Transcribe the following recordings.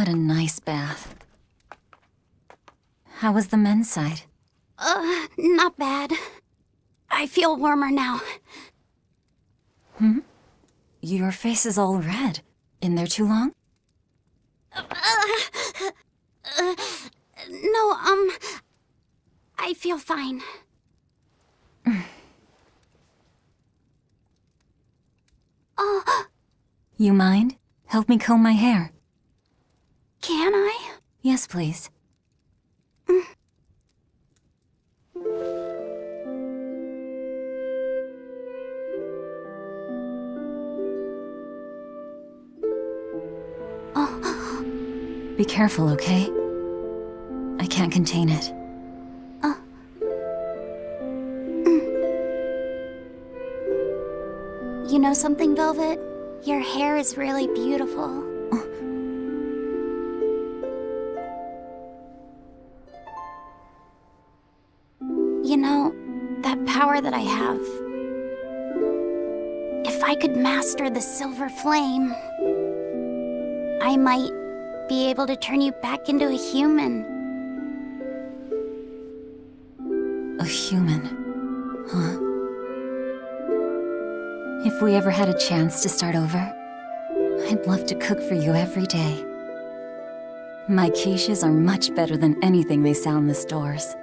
had a nice bath. How was the men's side? Not bad. I feel warmer now. Your face is all red. In there too long? No, I feel fine. You mind? Help me comb my hair. Can I? Yes, please. Be careful, okay? I can't contain it. You know something, Velvet? Your hair is really beautiful. You know, that power that I have... If I could master the silver flame, I might be able to turn you back into a human. A human, huh? If we ever had a chance to start over, I'd love to cook for you every day. My quiches are much better than anything they sell in the stores.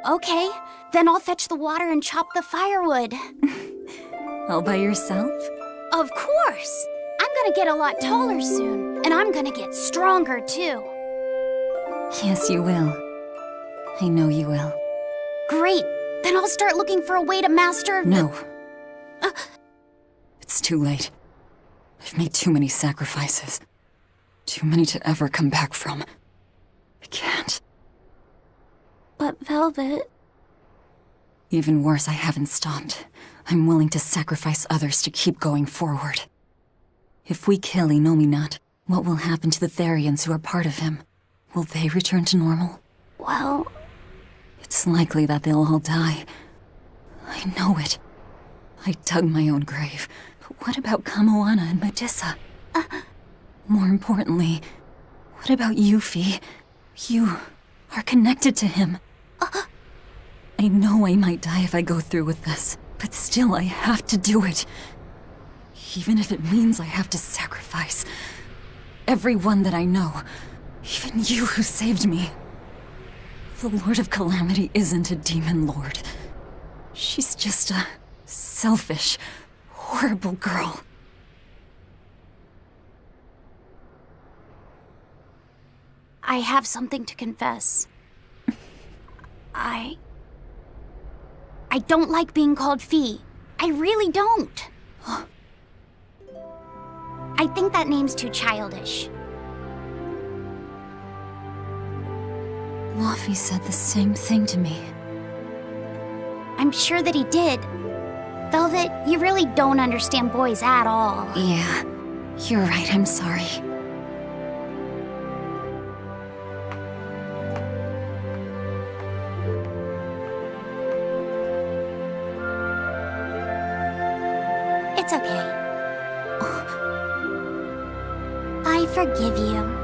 Okay, then I'll fetch the water and chop the firewood. All by yourself? Of course! I'm gonna get a lot taller soon, and I'm gonna get stronger too. Yes, you will. I know you will. Great! Then I'll start looking for a way to master... No. It's too late. I've made too many sacrifices. Too many to ever come back from. I can't. But Velvet... Even worse, I haven't stopped. I'm willing to sacrifice others to keep going forward. If we kill Inominat, what will happen to the Therians who are part of him? Will they return to normal? Well... It's likely that they'll all die. I know it. I dug my own grave. But what about Kamoana and Medissa? More importantly, what about Yuffie? You are connected to him. I know I might die if I go through with this, but still I have to do it. Even if it means I have to sacrifice everyone that I know. Even you who saved me. The Lord of Calamity isn't a demon lord. She's just a selfish, horrible girl. I have something to confess. I don't like being called Fee. I really don't. I think that name's too childish. Laphicet said the same thing to me. I'm sure that he did. Velvet, you really don't understand boys at all. Yeah, you're right, I'm sorry. It's okay. I forgive you.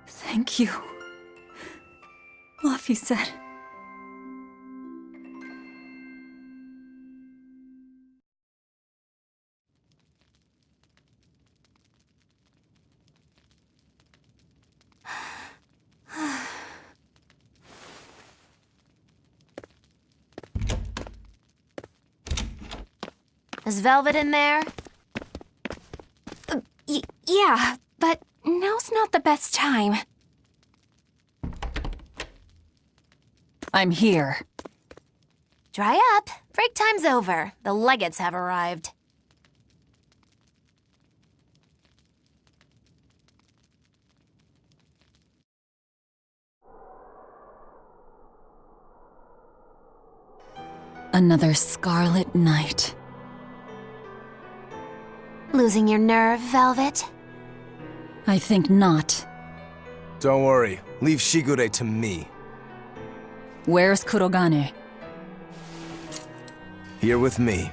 Thank you, Laphicet. Is Velvet in there? Yeah, but now's not the best time. I'm here. Dry up. Break time's over. The legates have arrived. Another scarlet night. Losing your nerve, Velvet? I think not. Don't worry. Leave Shigure to me. Where's Kurogane? Here with me.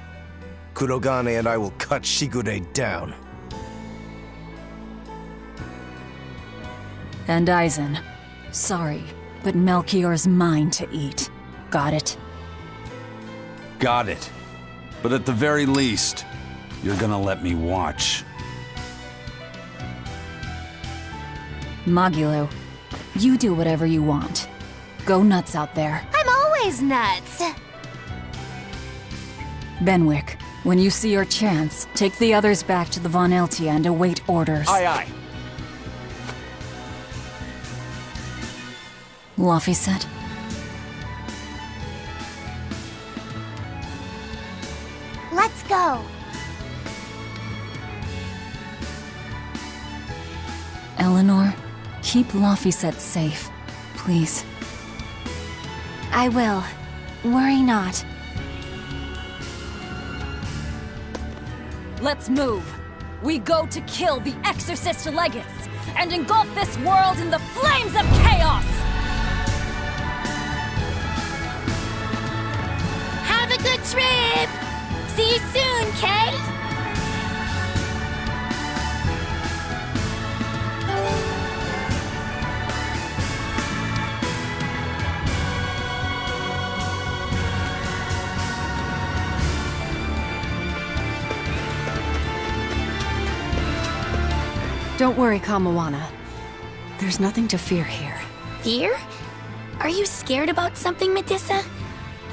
Kurogane and I will cut Shigure down. And Aizen. Sorry, but Melchior's mine to eat. Got it? Got it. But at the very least, you're gonna let me watch. Magilo, you do whatever you want. Go nuts out there. I'm always nuts. Benwick, when you see your chance, take the others back to the Von Eltia and await orders. Aye, aye. Laphicet? Let's go. Eleanor, keep Laphicet safe, please. I will. Worry not. Let's move. We go to kill the Exorcist Legates and engulf this world in the flames of chaos! Have a good trip! See you soon, Kay! Don't worry, Kamawana. There's nothing to fear here. Fear? Are you scared about something, Medusa?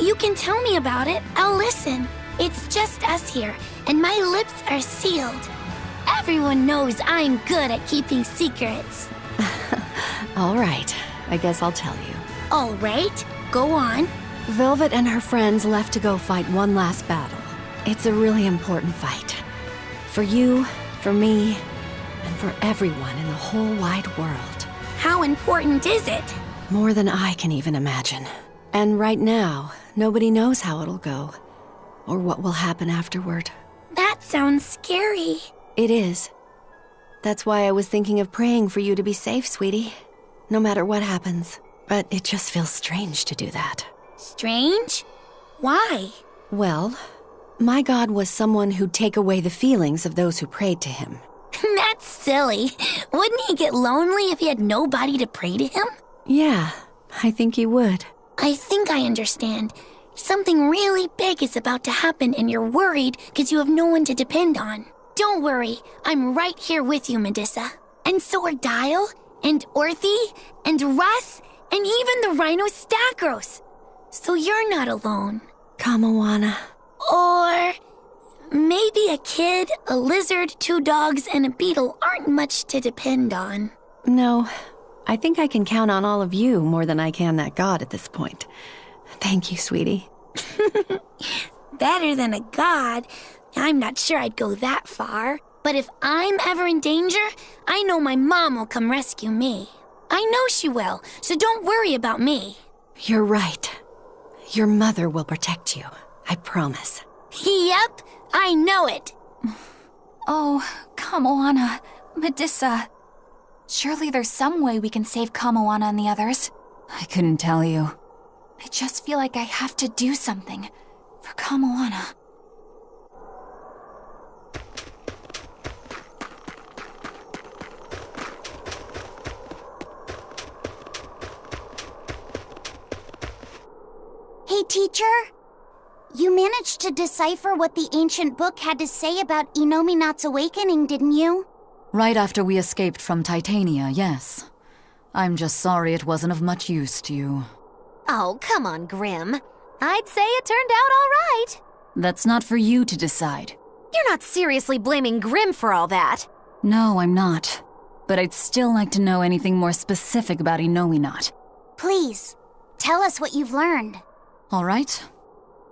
You can tell me about it. I'll listen. It's just us here, and my lips are sealed. Everyone knows I'm good at keeping secrets. All right, I guess I'll tell you. All right, go on. Velvet and her friends left to go fight one last battle. It's a really important fight. For you, for me, and for everyone in the whole wide world. How important is it? More than I can even imagine. And right now, nobody knows how it'll go, or what will happen afterward. That sounds scary. It is. That's why I was thinking of praying for you to be safe, sweetie. No matter what happens. But it just feels strange to do that. Strange? Why? Well, my god was someone who'd take away the feelings of those who prayed to him. That's silly. Wouldn't he get lonely if he had nobody to pray to him? Yeah, I think he would. I think I understand. Something really big is about to happen and you're worried because you have no one to depend on. Don't worry, I'm right here with you, Medusa. And so are Dial, and Orthy, and Russ, and even the Rhino-Stacros. So you're not alone. Kamawana. Or maybe a kid, a lizard, 2 dogs, and a beetle aren't much to depend on. No, I think I can count on all of you more than I can that god at this point. Thank you, sweetie. Better than a god. I'm not sure I'd go that far. But if I'm ever in danger, I know my mom will come rescue me. I know she will, so don't worry about me. You're right. Your mother will protect you. I promise. Yep, I know it. Oh, Kamawana, Medusa. Surely there's some way we can save Kamawana and the others. I couldn't tell you. I just feel like I have to do something for Kamawana. Hey, teacher. You managed to decipher what the ancient book had to say about Inominat's awakening, didn't you? Right after we escaped from Titania, yes. I'm just sorry it wasn't of much use to you. Oh, come on, Grim. I'd say it turned out all right. That's not for you to decide. You're not seriously blaming Grim for all that. No, I'm not. But I'd still like to know anything more specific about Inominat. Please, tell us what you've learned. All right.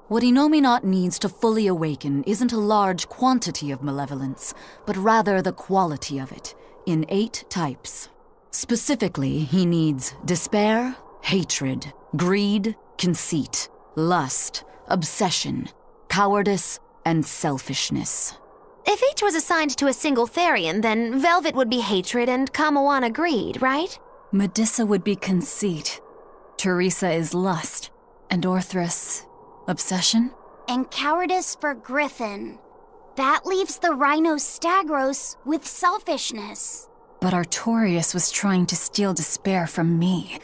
What Inominat needs to fully awaken isn't a large quantity of malevolence, but rather the quality of it, in 8 types. Specifically, he needs despair, hatred, greed, conceit, lust, obsession, cowardice, and selfishness. If each was assigned to a single Therian, then Velvet would be hatred and Kamawana greed, right? Medusa would be conceit. Teresa is lust. And Orthrus, obsession? And cowardice for Griffin. That leaves the Rhino Stagros with selfishness. But Artorius was trying to steal despair from me.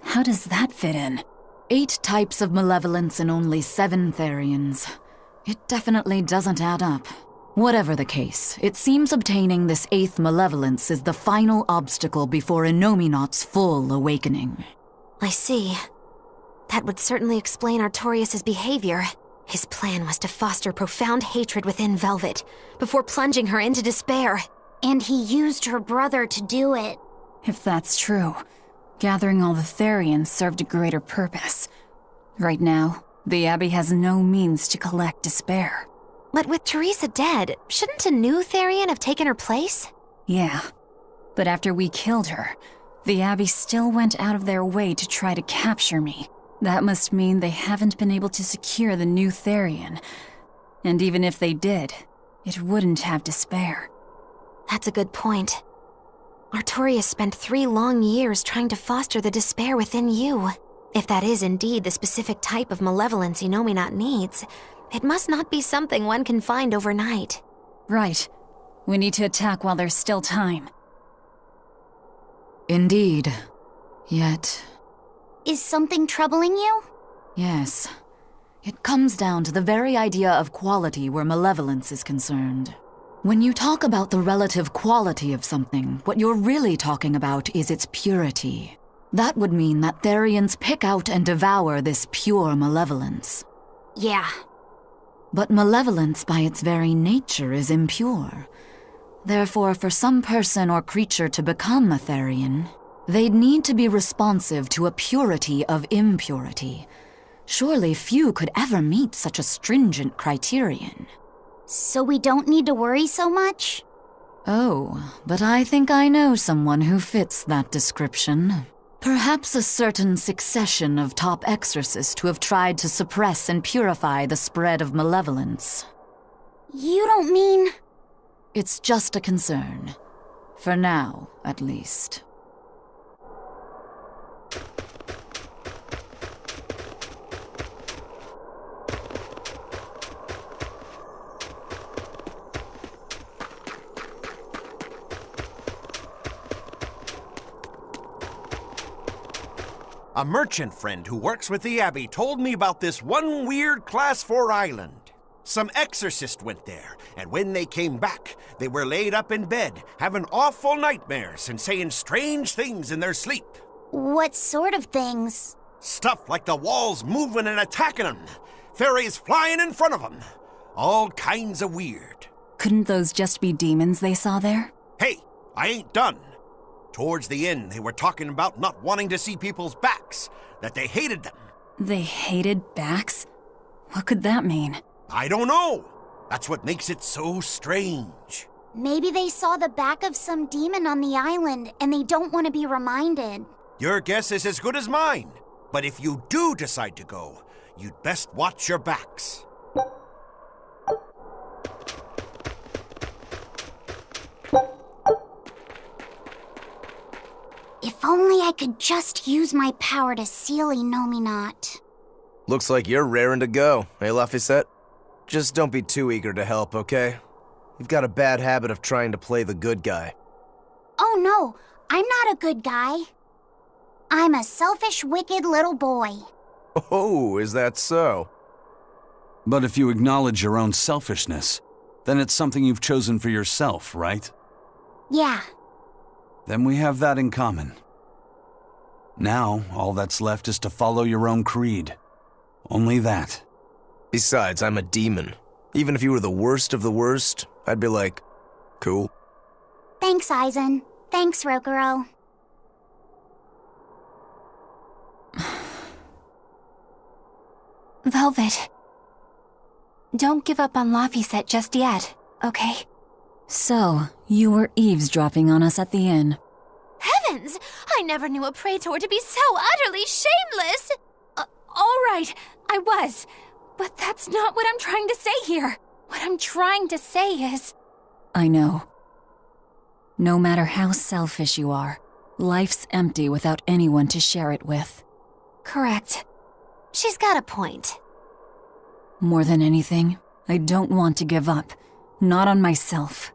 How does that fit in? 8 types of malevolence and only 7 Therians. It definitely doesn't add up. Whatever the case, it seems obtaining this 8th malevolence is the final obstacle before Innominat's full awakening. I see. That would certainly explain Artorius' behavior. His plan was to foster profound hatred within Velvet, before plunging her into despair. And he used her brother to do it. If that's true, gathering all the Therians served a greater purpose. Right now, the Abbey has no means to collect despair. But with Teresa dead, shouldn't a new Therian have taken her place? Yeah, but after we killed her, the Abbey still went out of their way to try to capture me. That must mean they haven't been able to secure the new Therian. And even if they did, it wouldn't have despair. That's a good point. Artorius spent 3 long years trying to foster the despair within you. If that is indeed the specific type of malevolence Innominat needs, it must not be something one can find overnight. Right. We need to attack while there's still time. Indeed. Yet, Is something troubling you? yes. It comes down to the very idea of quality where malevolence is concerned. When you talk about the relative quality of something, what you're really talking about is its purity. That would mean that Therians pick out and devour this pure malevolence. Yeah. But malevolence by its very nature is impure. Therefore, for some person or creature to become a Therian, they'd need to be responsive to a purity of impurity. Surely few could ever meet such a stringent criterion. So we don't need to worry so much? Oh, but I think I know someone who fits that description. Perhaps a certain succession of top exorcists who have tried to suppress and purify the spread of malevolence. You don't mean... It's just a concern. For now, at least. A merchant friend who works with the Abbey told me about this one weird Class 4 island. Some exorcist went there, and when they came back, they were laid up in bed, having awful nightmares and saying strange things in their sleep. What sort of things? Stuff like the walls moving and attacking them, fairies flying in front of them. All kinds of weird. Couldn't those just be demons they saw there? Hey, I ain't done. Towards the end, they were talking about not wanting to see people's backs, that they hated them. They hated backs? What could that mean? I don't know. That's what makes it so strange. Maybe they saw the back of some demon on the island and they don't want to be reminded. Your guess is as good as mine. But if you do decide to go, you'd best watch your backs. If only I could just use my power to seal Innominat. Looks like you're raring to go, eh, Laphicet? Just don't be too eager to help, okay? You've got a bad habit of trying to play the good guy. Oh no, I'm not a good guy. I'm a selfish, wicked little boy. Oh, is that so? But if you acknowledge your own selfishness, then it's something you've chosen for yourself, right? Yeah. Then we have that in common. Now, all that's left is to follow your own creed. Only that. Besides, I'm a demon. Even if you were the worst of the worst, I'd be like, cool. Thanks, Aizen. Thanks, Rokuro. Velvet. Don't give up on Laphicet just yet, okay? So, you were eavesdropping on us at the inn. Heavens! I never knew a praetor to be so utterly shameless! All right, I was. But that's not what I'm trying to say here. What I'm trying to say is... I know. No matter how selfish you are, Life's empty without anyone to share it with. Correct. She's got a point. More than anything, I don't want to give up. Not on myself.